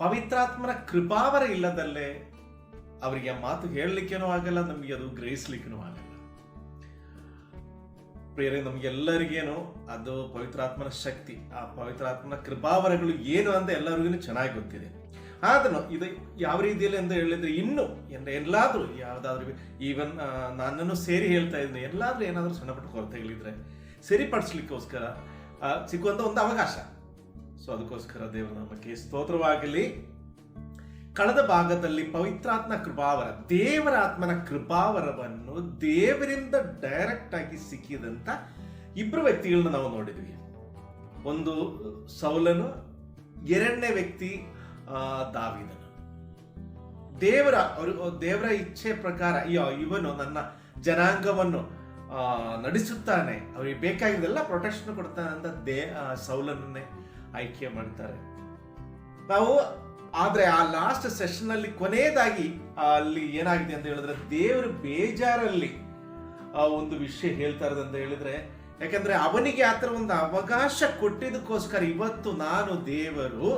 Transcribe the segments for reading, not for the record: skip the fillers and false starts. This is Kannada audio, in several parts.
ಪವಿತ್ರಾತ್ಮನ ಕೃಪಾವರ ಇಲ್ಲದಲ್ಲೇ ಅವರಿಗೆ ಆ ಮಾತು ಹೇಳಲಿಕ್ಕೇನೂ ಆಗಲ್ಲ, ನಮಗೆ ಅದು ಗ್ರಹಿಸ್ಲಿಕ್ಕೂ ಆಗಲ್ಲ. ಪ್ರಿಯರೇ, ನಮ್ಗೆಲ್ಲರಿಗೇನು ಅದು ಪವಿತ್ರಾತ್ಮನ ಶಕ್ತಿ, ಆ ಪವಿತ್ರಾತ್ಮನ ಕೃಪಾವರಗಳು ಏನು ಅಂತ ಎಲ್ಲರಿಗೂ ಚೆನ್ನಾಗಿ ಗೊತ್ತಿದೆ. ಆದ್ರೂ ಇದು ಯಾವ ರೀತಿಯಲ್ಲಿ ಅಂತ ಹೇಳಿದ್ರೆ, ಇನ್ನು ಎಲ್ಲಾದ್ರೂ ಯಾವುದಾದ್ರೂ ಈವನ್ ನನ್ನನ್ನು ಸೇರಿ ಹೇಳ್ತಾ ಇದ್ದೀನಿ, ಎಲ್ಲಾದ್ರೂ ಏನಾದ್ರೂ ಸಣ್ಣ ಪುಟ್ಟ ಕೊರತೆಗಳಿದ್ರೆ ಸರಿಪಡಿಸ್ಲಿಕ್ಕೋಸ್ಕರ ಸಿಕ್ಕುವಂತ ಒಂದು ಅವಕಾಶ. ಸೊ ಅದಕ್ಕೋಸ್ಕರ ದೇವರ ನಾಮಕ್ಕೆ ಸ್ತೋತ್ರವಾಗಲಿ. ಕಳೆದ ಭಾಗದಲ್ಲಿ ಪವಿತ್ರಾತ್ಮ ಕೃಪಾವರ, ದೇವರ ಆತ್ಮನ ಕೃಪಾವರವನ್ನು ದೇವರಿಂದ ಡೈರೆಕ್ಟ್ ಆಗಿ ಸಿಕ್ಕಿದಂತ ಇಬ್ರು ವ್ಯಕ್ತಿಗಳನ್ನ ನಾವು ನೋಡಿದ್ವಿ. ಒಂದು ಸೌಲನು, ಎರಡನೇ ವ್ಯಕ್ತಿ ದಾವೀದನು. ದೇವರ ಇಚ್ಛೆ ಪ್ರಕಾರ ಇವನು ನನ್ನ ಜನಾಂಗವನ್ನು ನಡೆಸುತ್ತಾನೆ, ಅವರಿಗೆ ಬೇಕಾಗಿದ್ದೆಲ್ಲ ಪ್ರೊಟೆಕ್ಷನ್ ಕೊಡ್ತಾನೆ ಅಂತ ಸೌಲನನ್ನೇ ಆಯ್ಕೆ ಮಾಡ್ತಾರೆ ನಾವು. ಆದ್ರೆ ಆ ಲಾಸ್ಟ್ ಸೆಷನ್ ಅಲ್ಲಿ ಕೊನೆಯದಾಗಿ ಅಲ್ಲಿ ಏನಾಗಿದೆ ಅಂತ ಹೇಳಿದ್ರೆ, ದೇವರು ಬೇಜಾರಲ್ಲಿ ಒಂದು ವಿಷಯ ಹೇಳ್ತಾ ಇರೋದಂತ ಹೇಳಿದ್ರೆ, ಯಾಕಂದ್ರೆ ಅವನಿಗೆ ಆತರ ಒಂದು ಅವಕಾಶ ಕೊಟ್ಟಿದ್ದಕ್ಕೋಸ್ಕರ ಇವತ್ತು ನಾನು ದೇವರು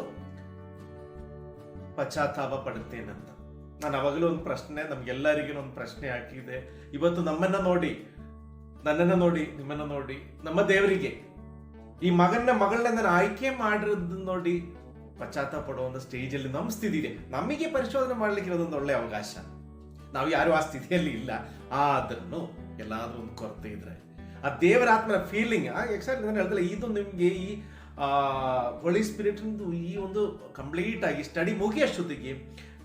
ಪಶ್ಚಾತ್ತಾಪ ಪಡುತ್ತೇನಂತ. ನಾನು ಅವಾಗಲೂ ಒಂದು ಪ್ರಶ್ನೆ, ನಮ್ಗೆಲ್ಲರಿಗೂ ಒಂದು ಪ್ರಶ್ನೆ ಹಾಕಿದೆ. ಇವತ್ತು ನನ್ನನ್ನ ನೋಡಿ, ನಿಮ್ಮನ್ನ ನೋಡಿ, ನಮ್ಮ ದೇವರಿಗೆ ಈ ಮಗಳನ್ನ ನಾನು ಆಯ್ಕೆ ಮಾಡಿರೋದು ನೋಡಿ ಪಶ್ಚಾತ್ತಾಪ ಪಡುವಂತ ಸ್ಟೇಜ್ ಅಲ್ಲಿ ನಮ್ಮ ಸ್ಥಿತಿ ಇದೆ. ನಮಗೆ ಪರಿಶೋಧನೆ ಮಾಡ್ಲಿಕ್ಕೆ ಇರೋದೊಂದು ಒಳ್ಳೆ ಅವಕಾಶ. ನಾವು ಯಾರು ಆ ಸ್ಥಿತಿಯಲ್ಲಿ ಇಲ್ಲ. ಆದ್ರೂ ಎಲ್ಲಾದ್ರೂ ಒಂದು ಕೊರತೆ ಇದ್ರೆ ಆ ದೇವರ ಆತ್ಮನ ಫೀಲಿಂಗ್ ಎಕ್ಸಾಕ್ಟ್ ಹೇಳ್ತಲ್ಲ, ಇದು ನಿಮ್ಗೆ ಈ ಹೋಲಿ ಸ್ಪಿರಿಟ್ ಈ ಒಂದು ಕಂಪ್ಲೀಟ್ ಆಗಿ ಸ್ಟಡಿ ಮುಗಿಯಷ್ಟೊತ್ತಿಗೆ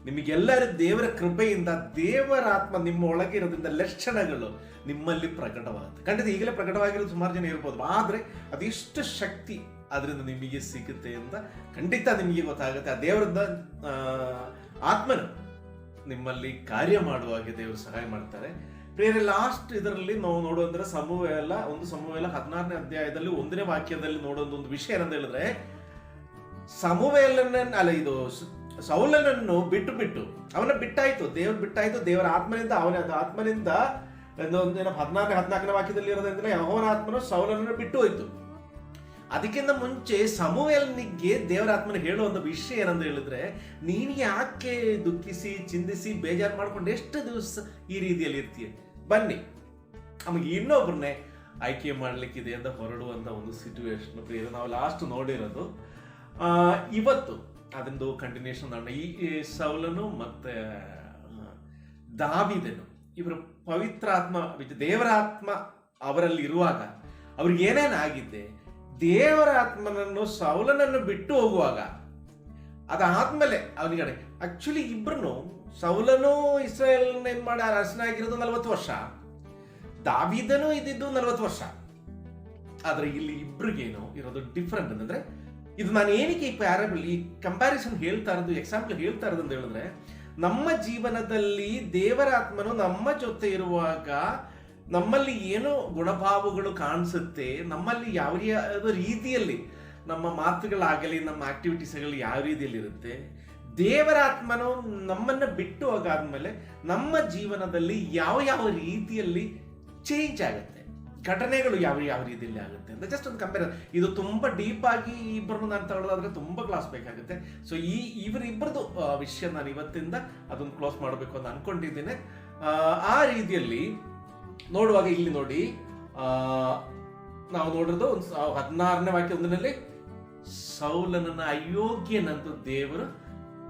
ನಿಮಗೆಲ್ಲರೂ ದೇವರ ಕೃಪೆಯಿಂದ ದೇವರ ಆತ್ಮ ನಿಮ್ಮ ಒಳಗೆ ಇರೋದ್ರಿಂದ ಲಕ್ಷಣಗಳು ನಿಮ್ಮಲ್ಲಿ ಪ್ರಕಟವಾಗುತ್ತೆ. ಖಂಡಿತ ಈಗಲೇ ಪ್ರಕಟವಾಗಿರೋದು ಸುಮಾರು ಜನ ಇರ್ಬೋದು, ಆದ್ರೆ ಅದೆಷ್ಟು ಶಕ್ತಿ ಅದರಿಂದ ನಿಮಗೆ ಸಿಗುತ್ತೆ ಅಂತ ಖಂಡಿತ ನಿಮಗೆ ಗೊತ್ತಾಗುತ್ತೆ. ಆ ದೇವರದ ಆತ್ಮನು ನಿಮ್ಮಲ್ಲಿ ಕಾರ್ಯ ಮಾಡುವಾಗೆ ದೇವರು ಸಹಾಯ ಮಾಡ್ತಾರೆ. ಪ್ರಿಯರೇ, ಲಾಸ್ಟ್ ಇದರಲ್ಲಿ ನಾವು ನೋಡುವಂದ್ರೆ ಸಮುವೇಲ 16ನೇ ಅಧ್ಯಾಯದಲ್ಲಿ 1ನೇ ವಾಕ್ಯದಲ್ಲಿ ನೋಡೋದು ಒಂದು ವಿಷಯ ಏನಂತ ಹೇಳಿದ್ರೆ, ಸೌಲನನ್ನು ಬಿಟ್ಟು ಅವನ ಬಿಟ್ಟಾಯ್ತು, ದೇವ್ರು ಬಿಟ್ಟಾಯ್ತು. ದೇವರ ಆತ್ಮನಿಂದ ಆತ್ಮನಿಂದ 14ನೇ ವಾಕ್ಯದಲ್ಲಿ ಇರೋದ್ರಿಂದ ಯೆಹೋವನ ಆತ್ಮನು ಸೌಲನನ್ನು ಬಿಟ್ಟು ಹೋಯ್ತು. ಅದಕ್ಕಿಂತ ಮುಂಚೆ ಸಮುವೇಲನಿಗೆ ದೇವರ ಆತ್ಮನ ಹೇಳುವಂತ ವಿಷಯ ಏನಂತ ಹೇಳಿದ್ರೆ, ನೀನು ಯಾಕೆ ದುಃಖಿಸಿ ಚಿಂತಿಸಿ ಬೇಜಾರು ಮಾಡ್ಕೊಂಡು ಎಷ್ಟು ದಿವಸ ಈ ರೀತಿಯಲ್ಲಿ ಇರ್ತೀಯ, ಬನ್ನಿ ನಮಗೆ ಇನ್ನೊಬ್ಬರನ್ನೇ ಆಯ್ಕೆ ಮಾಡ್ಲಿಕ್ಕಿದೆ ಅಂತ ಹೊರಡುವಂತ ಒಂದು ಸಿಚುವೇಶನ್. ನಾವು ಲಾಸ್ಟ್ ನೋಡಿರೋದು. ಇವತ್ತು ಅದೊಂದು ಕಂಟಿನ್ಯೂಷನ್. ಈ ಸೌಲನು ಮತ್ತೆ ದಾವೀದನು ಇವರು ಪವಿತ್ರಾತ್ಮ, ದೇವರ ಆತ್ಮ ಅವರಲ್ಲಿ ಇರುವಾಗ ಅವ್ರಿಗೆ ಏನೇನಾಗಿದೆ, ದೇವರ ಆತ್ಮನನ್ನು ಸೌಲನನ್ನು ಬಿಟ್ಟು ಹೋಗುವಾಗ ಅದಾದ್ಮೇಲೆ ಅವನಿಗೆ ಆಕ್ಚುಲಿ ಇಬ್ರು, ಸೌಲನು ಇಸ್ರಾಯೇಲ್ ಏನ್ ಮಾಡಿ ಅರಸನಾಗಿರೋದು 40 ವರ್ಷ, ದಾವೀದನು ಇದ್ದಿದ್ದು 40 ವರ್ಷ. ಆದ್ರೆ ಇಲ್ಲಿ ಇಬ್ರಿಗೇನು ಇರೋದು ಡಿಫ್ರೆಂಟ್ ಅಂದ್ರೆ, ಇದು ನಾನು ಏನಕ್ಕೆ ಈ ಪ್ಯಾರಬಲ್, ಈ ಕಂಪ್ಯಾರಿಸನ್ ಹೇಳ್ತಾ ಇರೋದು, ಎಕ್ಸಾಂಪಲ್ ಹೇಳ್ತಾ ಇರೋದು ಅಂತ ಹೇಳಿದ್ರೆ, ನಮ್ಮ ಜೀವನದಲ್ಲಿ ದೇವರ ಆತ್ಮನು ನಮ್ಮ ಜೊತೆ ಇರುವಾಗ ನಮ್ಮಲ್ಲಿ ಏನು ಗುಣಭಾವಗಳು ಕಾಣಿಸುತ್ತೆ, ನಮ್ಮಲ್ಲಿ ಯಾವ ರೀತಿಯಲ್ಲಿ ನಮ್ಮ ಮಾತುಗಳಾಗಲಿ ನಮ್ಮ ಆಕ್ಟಿವಿಟೀಸ್ಗಳು ಯಾವ ರೀತಿಯಲ್ಲಿ ಇರುತ್ತೆ, ದೇವರ ಆತ್ಮನು ನಮ್ಮನ್ನ ಬಿಟ್ಟು ಹೋಗಾದ್ಮೇಲೆ ನಮ್ಮ ಜೀವನದಲ್ಲಿ ಯಾವ ರೀತಿಯಲ್ಲಿ ಚೇಂಜ್ ಆಗುತ್ತೆ, ಘಟನೆಗಳು ಯಾವ ರೀತಿಯಲ್ಲಿ ಆಗುತ್ತೆ ಅಂತ ಜಸ್ಟ್ ಒಂದು ಕಂಪೇರ್. ಇದು ತುಂಬಾ ಡೀಪ್ ಆಗಿ ಇಬ್ಬರನ್ನು ನಾನು ತಗೊಳ್ಳೋದಾದ್ರೆ ತುಂಬಾ ಕ್ಲಾಸ್ ಬೇಕಾಗುತ್ತೆ. ಸೊ ಇವರಿಬ್ಬರದು ವಿಷಯ ನಾನು ಇವತ್ತಿಂದ ಅದನ್ನು ಕ್ಲೋಸ್ ಮಾಡಬೇಕು ಅಂತ ಅನ್ಕೊಂಡಿದ್ದೇನೆ. ಆ ರೀತಿಯಲ್ಲಿ ನೋಡುವಾಗ ಇಲ್ಲಿ ನೋಡಿ, ನಾವು ನೋಡಿರೋದು 16ನೇ ವಾಕ್ಯದಲ್ಲಿ ಸೌಲನನ್ನ ಅಯೋಗ್ಯನಂತ ದೇವರು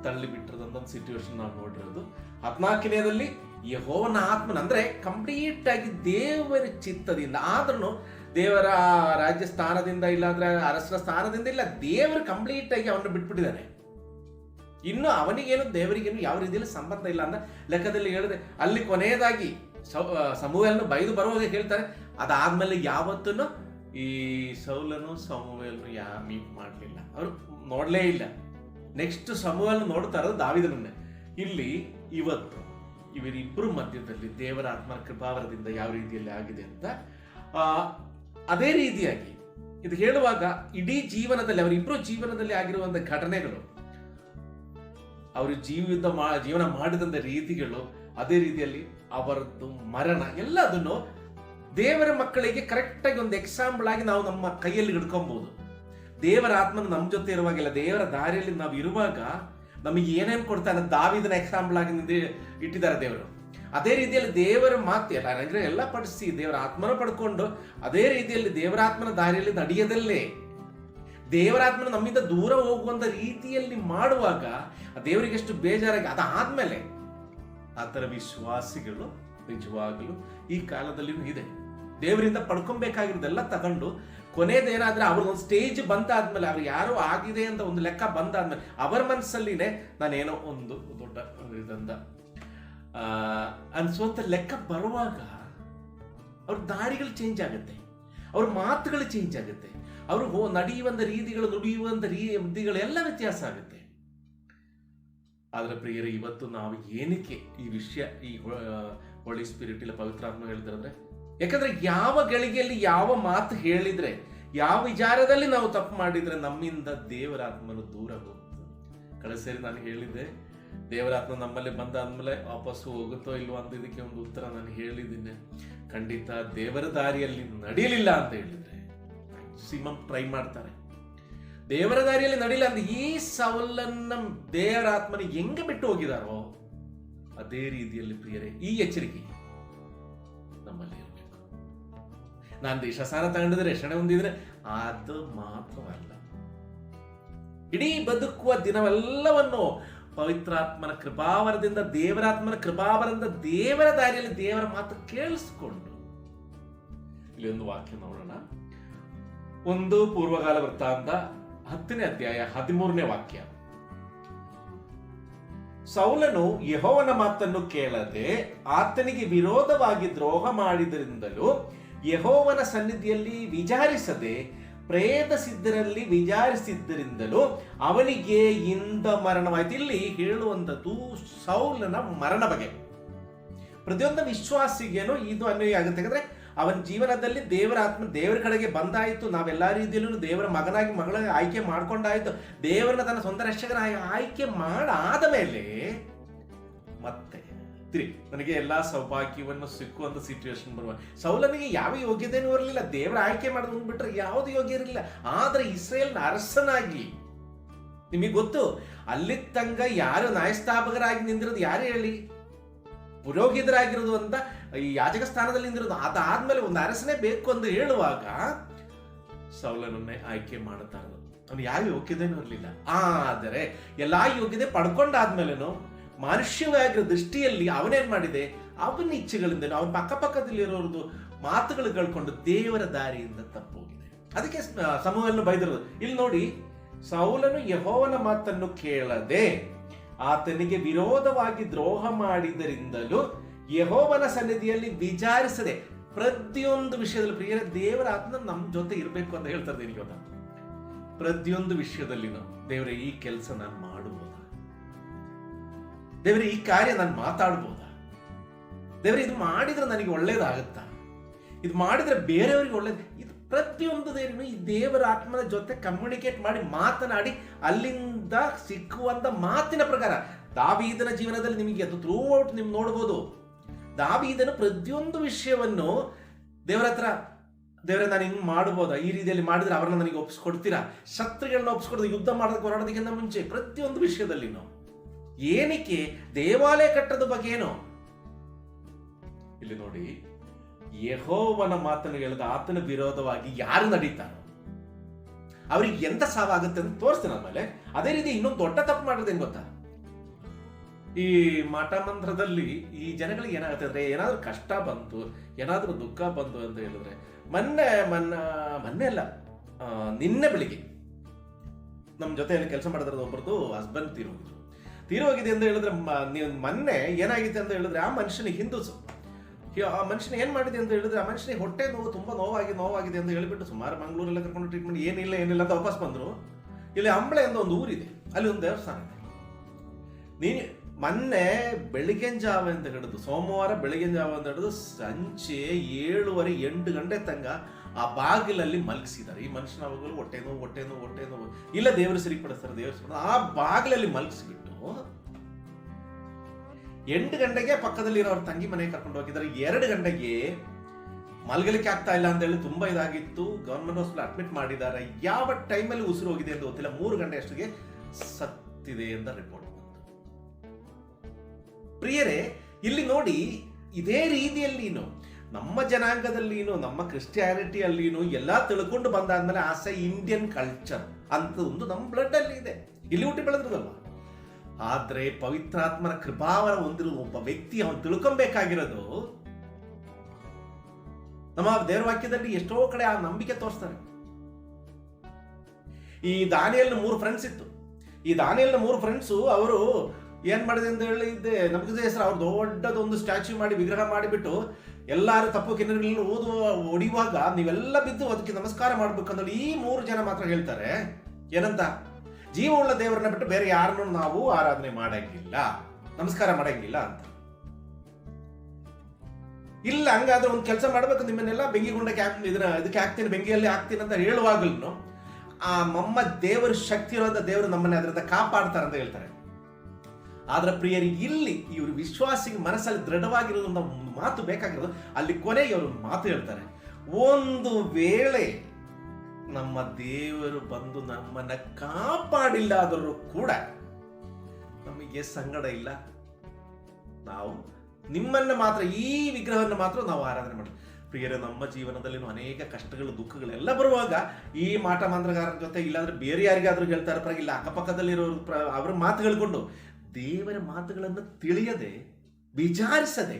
ತಳ್ಳಿಬಿಟ್ಟಿರೋದಂತ ಒಂದು ಸಿಚುವೇಶನ್ ನಾವು ನೋಡಿರೋದು. 14ನೇದಲ್ಲಿ ಯೆಹೋವನ ಆತ್ಮನ ಅಂದ್ರೆ ಕಂಪ್ಲೀಟ್ ಆಗಿ ದೇವರ ಚಿತ್ತದಿಂದ, ಆದ್ರೂ ದೇವರ ರಾಜ್ಯ ಸ್ಥಾನದಿಂದ ಇಲ್ಲಾಂದ್ರೆ ಅರಸರ ಸ್ಥಾನದಿಂದ ಇಲ್ಲ, ದೇವರು ಕಂಪ್ಲೀಟ್ ಆಗಿ ಅವನ್ನ ಬಿಟ್ಬಿಟ್ಟಿದ್ದಾನೆ. ಇನ್ನು ಅವನಿಗೇನು ದೇವರಿಗೇನು ಯಾವ ರೀತಿಯಲ್ಲಿ ಸಂಬಂಧ ಇಲ್ಲ ಅಂತ ಲೆಕ್ಕದಲ್ಲಿ ಹೇಳಿದ್ರೆ, ಅಲ್ಲಿ ಕೊನೆಯದಾಗಿ ಸಮುವೇಲನು ಬೈದು ಬರುವಾಗ ಹೇಳ್ತಾರೆ, ಅದಾದ್ಮೇಲೆ ಯಾವತ್ತೂ ಈ ಸೌಲನು ಸಮುವೇಲನು ಮೀಟ್ ಮಾಡಲಿಲ್ಲ, ಅವರು ನೋಡ್ಲೇ ಇಲ್ಲ. ನೆಕ್ಸ್ಟ್ ಸಮುವೇಲನು ನೋಡ್ತಾ ಇರೋದು ದಾವೀದನನ್ನೇ. ಇಲ್ಲಿ ಇವತ್ತು ಇವರಿಬ್ಬರು ಮಧ್ಯದಲ್ಲಿ ದೇವರ ಆತ್ಮನ ಕೃಪಾವರದಿಂದ ಯಾವ ರೀತಿಯಲ್ಲಿ ಆಗಿದೆ ಅಂತ ಅದೇ ರೀತಿಯಾಗಿ ಇದು ಹೇಳುವಾಗ ಇಡೀ ಜೀವನದಲ್ಲಿ ಅವರಿಬ್ಬರು ಜೀವನದಲ್ಲಿ ಆಗಿರುವಂತ ಘಟನೆಗಳು, ಅವರು ಜೀವನ ಮಾಡಿದಂತ ರೀತಿಗಳು, ಅದೇ ರೀತಿಯಲ್ಲಿ ಅವರದ್ದು ಮರಣ, ಎಲ್ಲದನ್ನು ದೇವರ ಮಕ್ಕಳಿಗೆ ಕರೆಕ್ಟ್ ಆಗಿ ಒಂದು ಎಕ್ಸಾಂಪಲ್ ಆಗಿ ನಾವು ನಮ್ಮ ಕೈಯಲ್ಲಿ ಹಿಡ್ಕೊಬಹುದು. ದೇವರ ಆತ್ಮನ ನಮ್ಮ ಜೊತೆ ಇರುವಾಗಿಲ್ಲ, ದೇವರ ದಾರಿಯಲ್ಲಿ ನಾವು ಇರುವಾಗ ನಮಗೆ ಏನೇನು ಕೊಡ್ತಾನೆ, ದಾವೀದನ ಎಕ್ಸಾಂಪಲ್ ಆಗಿ ಇಟ್ಟಿದ್ದಾರೆ ದೇವರು. ಅದೇ ರೀತಿಯಲ್ಲಿ ದೇವರ ಮಾತು ಎಲ್ಲ ಪಡಿಸಿ ದೇವರ ಆತ್ಮನ ಪಡ್ಕೊಂಡು ಅದೇ ರೀತಿಯಲ್ಲಿ ದೇವರಾತ್ಮನ ದಾರಿಯಲ್ಲಿ ನಡೆಯದಲ್ಲೇ ದೇವರಾತ್ಮನ ನಮ್ಮಿಂದ ದೂರ ಹೋಗುವಂತ ರೀತಿಯಲ್ಲಿ ಮಾಡುವಾಗ ದೇವರಿಗೆ ಎಷ್ಟು ಬೇಜಾರಾಗಿ, ಅದಾದ್ಮೇಲೆ ಆ ಥರ ವಿಶ್ವಾಸಿಗಳು ನಿಜವಾಗಲೂ ಈ ಕಾಲದಲ್ಲಿಯೂ ಇದೆ. ದೇವರಿಂದ ಪಡ್ಕೊಬೇಕಾಗಿರೋದೆಲ್ಲ ತಗೊಂಡು ಕೊನೆಯದೇನಾದ್ರೆ ಅವ್ರಿಗೊಂದು ಸ್ಟೇಜ್ ಬಂದಾದ್ಮೇಲೆ ಅವ್ರು ಯಾರೋ ಆಗಿದೆ ಅಂತ ಒಂದು ಲೆಕ್ಕ ಬಂದಾದ್ಮೇಲೆ ಅವರ ಮನಸ್ಸಲ್ಲಿನೇ ನಾನೇನೋ ಒಂದು ದೊಡ್ಡ ಇದಂದ ಅನ್ಸುವಂತ ಲೆಕ್ಕ ಬರುವಾಗ ಅವ್ರ ದಾರಿಗಳು ಚೇಂಜ್ ಆಗುತ್ತೆ, ಅವ್ರ ಮಾತುಗಳು ಚೇಂಜ್ ಆಗುತ್ತೆ, ಅವರು ನಡೆಯುವಂತ ರೀತಿಗಳು ನುಡಿಯುವಂತ ರೀತಿಗಳೆಲ್ಲ ವ್ಯತ್ಯಾಸ ಆಗುತ್ತೆ. ಆದ್ರೆ ಪ್ರಿಯರೇ, ಇವತ್ತು ನಾವು ಏನಕ್ಕೆ ಈ ವಿಷಯ ಈ ಹೋಲಿ ಸ್ಪಿರಿಟ್ ಇಲ್ಲ ಪವಿತ್ರಾತ್ಮ ಹೇಳಿದ್ರೆ, ಯಾಕಂದ್ರೆ ಯಾವ ಗಳಿಗೆಯಲ್ಲಿ ಯಾವ ಮಾತು ಹೇಳಿದ್ರೆ, ಯಾವ ವಿಚಾರದಲ್ಲಿ ನಾವು ತಪ್ಪು ಮಾಡಿದ್ರೆ ನಮ್ಮಿಂದ ದೇವರಾತ್ಮನು ದೂರ ಹೋಗ್ತದೆ. ಕಳೆಸೇರಿ ನಾನು ಹೇಳಿದ್ದೆ, ದೇವರಾತ್ಮ ನಮ್ಮಲ್ಲಿ ಬಂದಾದ್ಮೇಲೆ ವಾಪಸ್ಸು ಹೋಗುತ್ತೋ ಇಲ್ವೋ ಅಂತ ಇದಕ್ಕೆ ಒಂದು ಉತ್ತರ ನಾನು ಹೇಳಿದ್ದೀನಿ. ಖಂಡಿತ ದೇವರ ದಾರಿಯಲ್ಲಿ ನಡೀಲಿಲ್ಲ ಅಂತ ಹೇಳಿದ್ರೆ ಮ್ಯಾಕ್ಸಿಮಮ್ ಟ್ರೈ ಮಾಡ್ತಾರೆ. ದೇವರ ದಾರಿಯಲ್ಲಿ ನಡೀಲಿಲ್ಲ ಅಂದ್ರೆ ಈ ಸವಲನ್ನ ದೇವರಾತ್ಮನ ಹೆಂಗೆ ಬಿಟ್ಟು ಹೋಗಿದಾರೋ ಅದೇ ರೀತಿಯಲ್ಲಿ ಪ್ರಿಯರೇ ಈ ಎಚ್ಚರಿಕೆ ನಮ್ಮಲ್ಲಿ ಇರಬೇಕು. ನಾನು ದೇಶಸಾನ ತಗೊಂಡಿದ್ರೆ ರಕ್ಷಣೆ ಹೊಂದಿದ್ರೆ ಅದು ಮಾತ್ರವಲ್ಲ, ಇಡೀ ಬದುಕುವ ದಿನವೆಲ್ಲವನ್ನು ಪವಿತ್ರಾತ್ಮನ ಕೃಪಾವರದಿಂದ ದೇವರಾತ್ಮನ ಕೃಪಾವರದಿಂದ ದೇವರ ದಾರಿಯಲ್ಲಿ ದೇವರ ಮಾತು ಕೇಳಿಸ್ಕೊಂಡು. ಇಲ್ಲಿ ಒಂದು ವಾಕ್ಯ ನೋಡೋಣ. ಒಂದು ಪೂರ್ವಕಾಲ ವೃತ್ತಾಂತ 10ನೇ ಅಧ್ಯಾಯ 13ನೇ ವಾಕ್ಯ. ಸೌಲನು ಯೆಹೋವನ ಮಾತನ್ನು ಕೇಳದೆ ಆತನಿಗೆ ವಿರೋಧವಾಗಿ ದ್ರೋಹ ಮಾಡಿದರಿಂದಲೂ ಯೆಹೋವನ ಸನ್ನಿಧಿಯಲ್ಲಿ ವಿಚಾರಿಸದೆ ಪ್ರೇತಸಿದ್ಧರಲ್ಲಿ ವಿಚಾರಿಸಿದ್ದರಿಂದಲೂ ಅವನಿಗೆ ಇಂದ ಮರಣವಾಯಿತು. ಇಲ್ಲಿ ಹೇಳುವಂಥದ್ದು ಸೌಲನ ಮರಣ ಬಗ್ಗೆ. ಪ್ರತಿಯೊಂದು ವಿಶ್ವಾಸಿಗೇನು ಇದು ಅನ್ವಯ ಆಗುತ್ತೆ. ಯಾಕಂದ್ರೆ ಅವನ ಜೀವನದಲ್ಲಿ ದೇವರ ಆತ್ಮ ದೇವರ ಕಡೆಗೆ ಬಂದಾಯಿತು, ನಾವೆಲ್ಲ ರೀತಿಯಲ್ಲೂ ದೇವರ ಮಗನಾಗಿ ಮಗಳಾಗಿ ಆಯ್ಕೆ ಮಾಡ್ಕೊಂಡಾಯ್ತು, ದೇವರನ್ನ ತನ್ನ ಸ್ವಂತ ರಕ್ಷಕನಾಗಿ ಆಯ್ಕೆ ಮಾಡಾದ ಮೇಲೆ ಮತ್ತೆ ನನಗೆ ಎಲ್ಲಾ ಸೌಭಾಗ್ಯವನ್ನು ಸಿಕ್ಕುವಂತ ಸಿಚುವೇಶನ್ ಬರುವ. ಸೌಲನಿಗೆ ಯಾವ ಯೋಗ್ಯತೆಯೂ ಇರಲಿಲ್ಲ, ದೇವರ ಆಯ್ಕೆ ಮಾಡೋದು ಬಿಟ್ರೆ ಯಾವುದು ಯೋಗ್ಯ ಇರಲಿಲ್ಲ. ಆದ್ರೆ ಇಸ್ರೇಲ್ನ ಅರಸನಾಗಿ ನಿಮಗೆ ಗೊತ್ತು, ಅಲ್ಲಿ ತನಕ ಯಾರು ನ್ಯಾಯಸ್ಥಾಪಕರಾಗಿ ನಿಂದಿರೋದು ಯಾರು ಹೇಳಿ, ಪುರೋಹಿತರಾಗಿರೋದು ಅಂತ ಈ ಯಾಜಕ ಸ್ಥಾನದಲ್ಲಿ ನಿಂದಿರೋದು. ಅದಾದ್ಮೇಲೆ ಒಂದು ಅರಸನೇ ಬೇಕು ಅಂತ ಹೇಳುವಾಗ ಸೌಲನನ್ನೇ ಆಯ್ಕೆ ಮಾಡುತ್ತಾರೆ. ಅವನು ಯಾವ ಯೋಗ್ಯತೆಯೂ ಇರಲಿಲ್ಲ. ಆದರೆ ಎಲ್ಲಾ ಯೋಗ್ಯತೆ ಪಡ್ಕೊಂಡಾದ್ಮೇಲೆನು ಮನುಷ್ಯವಾಗಿರೋ ದೃಷ್ಟಿಯಲ್ಲಿ ಅವನೇನ್ ಮಾಡಿದೆ, ಅವನ ಇಚ್ಛೆಗಳಿಂದ ಅವನ ಪಕ್ಕಪಕ್ಕದಲ್ಲಿರೋರ್ದು ಮಾತುಗಳು ಕಳ್ಕೊಂಡು ದೇವರ ದಾರಿಯಿಂದ ತಪ್ಪೋಗಿದೆ. ಅದಕ್ಕೆ ಸಮೂಹವನ್ನು ಬೈದಿರೋದು. ಇಲ್ಲಿ ನೋಡಿ, ಸೌಲನು ಯೆಹೋವನ ಮಾತನ್ನು ಕೇಳದೆ ಆತನಿಗೆ ವಿರೋಧವಾಗಿ ದ್ರೋಹ ಮಾಡಿದರಿಂದಲೂ ಯೆಹೋವನ ಸನ್ನಿಧಿಯಲ್ಲಿ ವಿಚಾರಿಸದೆ. ಪ್ರತಿಯೊಂದು ವಿಷಯದಲ್ಲಿ ಪ್ರಿಯರೇ, ದೇವರ ಆತ್ಮ ನಮ್ಮ ಜೊತೆ ಇರಬೇಕು ಅಂತ ಹೇಳ್ತಾರೆ. ನಿನಗೆ ಗೊತ್ತಾ, ಪ್ರತಿಯೊಂದು ವಿಷಯದಲ್ಲಿ ದೇವರೇ ಈ ಕೆಲಸ ನಾನು ಮಾಡುವುದಾ, ದೇವರೇ ಈ ಕಾರ್ಯ ನಾನು ಮಾತಾಡ್ಬೋದಾ, ದೇವರೇ ಇದು ಮಾಡಿದ್ರೆ ನನಗೆ ಒಳ್ಳೇದಾಗುತ್ತಾ, ಇದು ಮಾಡಿದ್ರೆ ಬೇರೆಯವರಿಗೆ ಒಳ್ಳೇದು. ಇದು ಪ್ರತಿಯೊಂದು ದೇವರನ್ನು ಈ ದೇವರ ಆತ್ಮನ ಜೊತೆ ಕಮ್ಯುನಿಕೇಟ್ ಮಾಡಿ ಮಾತನಾಡಿ ಅಲ್ಲಿಂದ ಸಿಕ್ಕುವಂತ ಮಾತಿನ ಪ್ರಕಾರ. ದಾವೀದನ ಜೀವನದಲ್ಲಿ ನಿಮಗೆ ಅದು ಥ್ರೂ ಔಟ್ ನೀವು ನೋಡ್ಬೋದು. ದಾವೀದನು ಪ್ರತಿಯೊಂದು ವಿಷಯವನ್ನು ದೇವರ ಹತ್ರ, ದೇವರೇ ನಾನು ಹಿಂಗ್ ಮಾಡ್ಬೋದಾ, ಈ ರೀತಿಯಲ್ಲಿ ಮಾಡಿದ್ರೆ ಅವರನ್ನ ನನಗೆ ಒಪ್ಪಿಸ್ಕೊಡ್ತೀರಾ, ಶತ್ರುಗಳನ್ನ ಒಪ್ಪಿಸ್ಕೊಡೋದು, ಯುದ್ಧ ಮಾಡೋದಕ್ಕೆ ಹೋರಾಡೋದಕ್ಕಿಂತ ಮುಂಚೆ ಪ್ರತಿಯೊಂದು ವಿಷಯದಲ್ಲಿ ಏನಕ್ಕೆ ದೇವಾಲಯ ಕಟ್ಟದ ಬಗ್ಗೆ ಏನೋ. ಇಲ್ಲಿ ನೋಡಿ, ಯೆಹೋವನ ಮಾತನ್ನು ಹೇಳಿದ ಆತನ ವಿರೋಧವಾಗಿ ಯಾರು ನಡೀತಾರೋ ಅವ್ರಿಗೆ ಎಂತ ಸಾವಾಗುತ್ತೆ ಅಂತ ತೋರಿಸ್ತೀನಿ ಆಮೇಲೆ. ಅದೇ ರೀತಿ ಇನ್ನೊಂದು ದೊಡ್ಡ ತಪ್ಪು ಮಾಡೋದೇನು ಗೊತ್ತಾ, ಈ ಮಠ ಮಂತ್ರದಲ್ಲಿ ಈ ಜನಗಳಿಗೆ ಏನಾಗುತ್ತೆ ಅಂದ್ರೆ, ಏನಾದ್ರೂ ಕಷ್ಟ ಬಂತು, ಏನಾದ್ರೂ ದುಃಖ ಬಂತು ಅಂತ ಹೇಳಿದ್ರೆ, ಮೊನ್ನೆ ಅಲ್ಲ ನಿನ್ನೆ ಬೆಳಿಗ್ಗೆ ನಮ್ಮ ಜೊತೆ ಕೆಲಸ ಮಾಡಿದ್ರದ್ದು ಒಬ್ಬರದು ಹಸ್ಬೆಂಡ್ ತೀರೋಗಿದೆ ಅಂತ ಹೇಳಿದ್ರೆ, ಮೊನ್ನೆ ಏನಾಗಿದೆ ಅಂತ ಹೇಳಿದ್ರೆ, ಆ ಮನುಷ್ಯನಿಗೆ ಹಿಂದೂಸು, ಆ ಮನುಷ್ಯನ ಏನ್ ಮಾಡಿದೆ ಅಂತ ಹೇಳಿದ್ರೆ, ಆ ಮನುಷ್ಯನಿಗೆ ಹೊಟ್ಟೆ ನೋವು ತುಂಬಾ ನೋವಾಗಿದೆ ಅಂತ ಹೇಳಿಬಿಟ್ಟು ಸುಮಾರು ಮಂಗಳೂರೆಲ್ಲ ಕರ್ಕೊಂಡು ಟ್ರೀಟ್ಮೆಂಟ್ ಏನಿಲ್ಲ ಅಂತ ವಾಪಸ್ ಬಂದ್ರು. ಇಲ್ಲಿ ಅಂಬಳೆ ಅಂತ ಒಂದು ಊರಿದೆ, ಅಲ್ಲಿ ಒಂದು ದೇವಸ್ಥಾನ ಇದೆ. ಮೊನ್ನೆ ಬೆಳಿಗ್ಗೆ ಜಾವ ಅಂತ ಹಿಡಿದು, ಸೋಮವಾರ ಬೆಳಿಗ್ಗೆ ಜಾವ ಅಂತ ಹಿಡಿದು ಸಂಜೆ 7:30-8 ಗಂಟೆ ತನಕ ಆ ಬಾಗಿಲಲ್ಲಿ ಮಲಗಿಸಿದ್ದಾರೆ. ಈ ಮನುಷ್ಯನ ಅವಾಗಲೂ ಹೊಟ್ಟೆ ನೋವು ಇಲ್ಲ, ದೇವರು ಸರಿಪಡಿಸ್ತಾರೆ, ದೇವರು ಆ ಬಾಗಿಲಲ್ಲಿ ಮಲಗಿಸ್ಬಿಟ್ಟು 8 ಗಂಟೆಗೆ ಪಕ್ಕದಲ್ಲಿ ಅವ್ರ ತಂಗಿ ಮನೆಗೆ ಕರ್ಕೊಂಡು ಹೋಗಿದ್ದಾರೆ. 2 ಗಂಟೆಗೆ ಮಲಗಲಿಕ್ಕೆ ಆಗ್ತಾ ಇಲ್ಲ ಅಂತ ಹೇಳಿ ತುಂಬಾ ಇದಾಗಿತ್ತು, ಗವರ್ಮೆಂಟ್ ಹಾಸ್ಪಿಟಲ್ ಅಡ್ಮಿಟ್ ಮಾಡಿದ್ದಾರೆ. ಯಾವ ಟೈಮಲ್ಲಿ ಉಸಿರು ಹೋಗಿದೆ ಅಂತ ಗೊತ್ತಿಲ್ಲ. 3 ಗಂಟೆ ಅಷ್ಟಿಗೆ ಸತ್ತಿದೆ ಅಂತ ರಿಪೋರ್ಟ್. ಪ್ರಿಯರೇ, ಇಲ್ಲಿ ನೋಡಿ, ಇದೇ ರೀತಿಯಲ್ಲಿನು ನಮ್ಮ ಜನಾಂಗದಲ್ಲಿನು ನಮ್ಮ ಕ್ರಿಸ್ಟಿಯಾನಿಟಿಯಲ್ಲಿನು ಎಲ್ಲ ತಿಳ್ಕೊಂಡು ಬಂದಾದ್ಮೇಲೆ ಆಸೆ ಇಂಡಿಯನ್ ಕಲ್ಚರ್ ಅಂತ ಒಂದು ನಮ್ಮ ಬ್ಲಡ್ ಅಲ್ಲಿ ಇದೆ, ಇಲ್ಲಿ ಹುಟ್ಟಿ ಬೆಳೆದ್ರದಲ್ಲ. ಆದ್ರೆ ಪವಿತ್ರಾತ್ಮನ ಕೃಪಾವರ ಹೊಂದಿರುವ ಒಬ್ಬ ವ್ಯಕ್ತಿ ಅವನು ತಿಳ್ಕೊಬೇಕಾಗಿರೋದು, ನಮ್ಮ ದೇವರ ವಾಕ್ಯದಲ್ಲಿ ಎಷ್ಟೋ ಕಡೆ ಆ ನಂಬಿಕೆ ತೋರಿಸ್ತಾರೆ. ಈ ದಾನಿಯಲ್ನ 3 ಫ್ರೆಂಡ್ಸ್ ಇತ್ತು. ಈ ದಾನಿಯಲ್ನ 3 ಫ್ರೆಂಡ್ಸು ಅವರು ಏನ್ ಮಾಡಿದೆ ಅಂತ ಹೇಳಿದ್ದೆ ನಮಗೆ ಹೆಸರು, ಅವ್ರು ದೊಡ್ಡದೊಂದು ಸ್ಟ್ಯಾಚ್ಯೂ ಮಾಡಿ ವಿಗ್ರಹ ಮಾಡಿಬಿಟ್ಟು ಎಲ್ಲಾರು ತಪ್ಪು ಕಿನ್ನರಿಗಳು ಹೊಡಿಯುವಾಗ ನೀವೆಲ್ಲ ಬಿದ್ದು ಅದಕ್ಕೆ ನಮಸ್ಕಾರ ಮಾಡ್ಬೇಕಂದ್ರೆ ಈ 3 ಜನ ಮಾತ್ರ ಹೇಳ್ತಾರೆ ಏನಂತ, ಜೀವವುಳ್ಳ ದೇವರನ್ನ ಬಿಟ್ಟು ಬೇರೆ ಯಾರನ್ನು ನಾವು ಆರಾಧನೆ ಮಾಡಂಗಿಲ್ಲ, ನಮಸ್ಕಾರ ಮಾಡಂಗಿಲ್ಲ ಅಂತ. ಇಲ್ಲ, ಹಂಗಾದ್ರೆ ಒಂದು ಕೆಲಸ ಮಾಡ್ಬೇಕು, ನಿಮ್ಮನ್ನೆಲ್ಲ ಬೆಂಕಿಗುಂಡಕ್ಕೆ ಇದಕ್ಕೆ ಹಾಕ್ತೀನಿ, ಬೆಂಕಿಯಲ್ಲಿ ಹಾಕ್ತೀನಿ ಅಂತ ಹೇಳುವಾಗಲೂ ಆ ನಮ್ಮ ದೇವರ ಶಕ್ತಿ ಇರೋದ ದೇವರು ನಮ್ಮನ್ನ ಅದರಿಂದ ಕಾಪಾಡ್ತಾರೆ ಅಂತ ಹೇಳ್ತಾರೆ. ಆದ್ರೆ ಪ್ರಿಯರಿಗೆ ಇಲ್ಲಿ ಇವರು ವಿಶ್ವಾಸಿಗೆ ಮನಸ್ಸಲ್ಲಿ ದೃಢವಾಗಿರೋದು ಒಂದು ಮಾತು ಬೇಕಾಗಿರೋದು, ಅಲ್ಲಿ ಕೊನೆಗೆ ಅವರು ಮಾತು ಹೇಳ್ತಾರೆ, ಒಂದು ವೇಳೆ ನಮ್ಮ ದೇವರು ಬಂದು ನಮ್ಮನ್ನ ಕಾಪಾಡಿಲ್ಲ ಆದರೂ ಕೂಡ ನಮಗೆ ಸಂಗಡ ಇಲ್ಲ, ನಾವು ನಿಮ್ಮನ್ನ ಮಾತ್ರ, ಈ ವಿಗ್ರಹವನ್ನು ಮಾತ್ರ ನಾವು ಆರಾಧನೆ ಮಾಡಿ. ಪ್ರಿಯರೇ, ನಮ್ಮ ಜೀವನದಲ್ಲಿ ಅನೇಕ ಕಷ್ಟಗಳು ದುಃಖಗಳೆಲ್ಲ ಬರುವಾಗ ಈ ಮಾಟ ಮಂತ್ರಗಾರರ ಜೊತೆ ಇಲ್ಲಾಂದ್ರೆ ಬೇರೆ ಯಾರಿಗಾದ್ರೂ ಹೇಳ್ತಾರೆ ಪರವಾಗಿಲ್ಲ, ಅಕ್ಕಪಕ್ಕದಲ್ಲಿರೋರು ಅವ್ರ ಮಾತು ಹೇಳ್ಕೊಂಡು ದೇವರ ಮಾತುಗಳನ್ನು ತಿಳಿಯದೆ ವಿಚಾರಿಸದೆ